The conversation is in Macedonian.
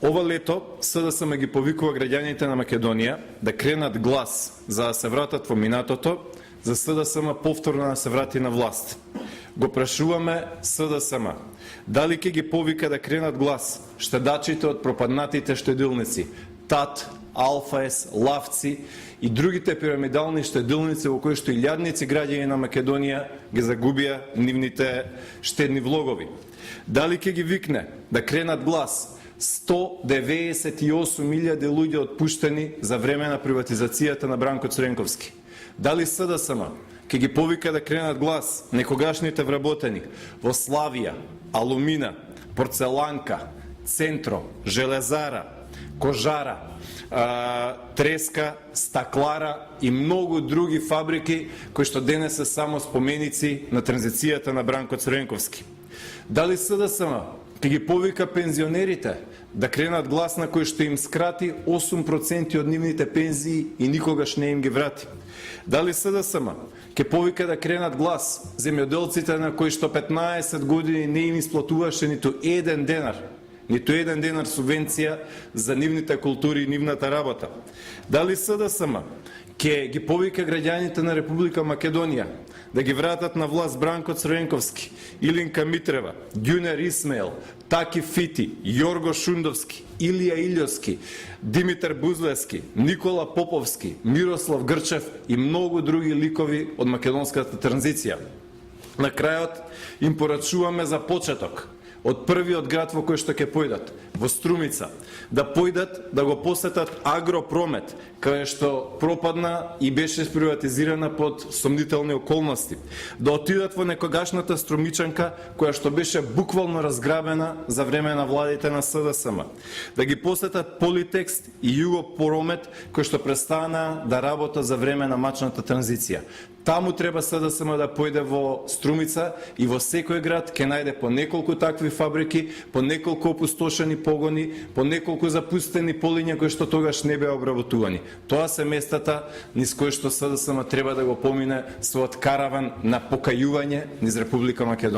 Ова лето СДСМ ги повикува граѓаните на Македонија да кренат глас за да се вратат во минатото, за СДСМ повторно да се врати на власт. Го прашуваме СДСМ, дали ќе ги повика да кренат глас штедачите од пропаднатите штедилници, ТАТ, Алфаес, Лавци и другите пирамидални штедилници во кои што илјадници граѓани на Македонија ги загубија нивните штедни влогови. Дали ќе ги викне да кренат глас 198.000 луѓе отпуштени за време на приватизацијата на Бранко Цренковски. Дали СДСМ ќе ги повика да кренат глас некогашните вработени во Славија, Алумина, Порцеланка, Центро, Железара, Кожара, Треска, Стаклара и многу други фабрики кои што денес се само споменици на транзицијата на Бранко Цренковски. Дали СДСМ ќе ги повика пензионерите да кренат глас на кој што им скрати 8% од нивните пензии и никогаш не им ги врати? Дали СДСМ ќе повика да кренат глас земјоделците на кои што 15 години не им исплатуваше ниту еден денар субвенција за нивните култури и нивната работа? Дали СДСМ ќе ги повика граѓаните на Република Македонија да ги вратат на власт Бранко Цренковски, Илинка Митрева, Ѓунер Исмаил, Таки Фити, Јорго Шундовски, Илија Илјовски, Димитар Бузлевски, Никола Поповски, Мирослав Грчев и многу други ликови од македонската транзиција? На крајот им порачуваме за почеток од првиот град во кој што ќе појдат, во Струмица, да појдат да го посетат Агропромет, кај што пропадна и беше приватизирана под сомнителни околности, да отидат во некогашната Струмичанка, која што беше буквално разграбена за време на владите на СДСМ, да ги посетат Политекст и Југопромет, кој што престана да работа за време на мачната транзиција. Таму треба СДСМ да појде во Струмица и во секој град ќе најде по неколку такви фабрики, по неколку опустошени погони, по неколку запустени полиња кои што тогаш не беа обработувани. Тоа се местата низ кои што СДСМ треба да го помине својот караван на покајување низ Република Македонија.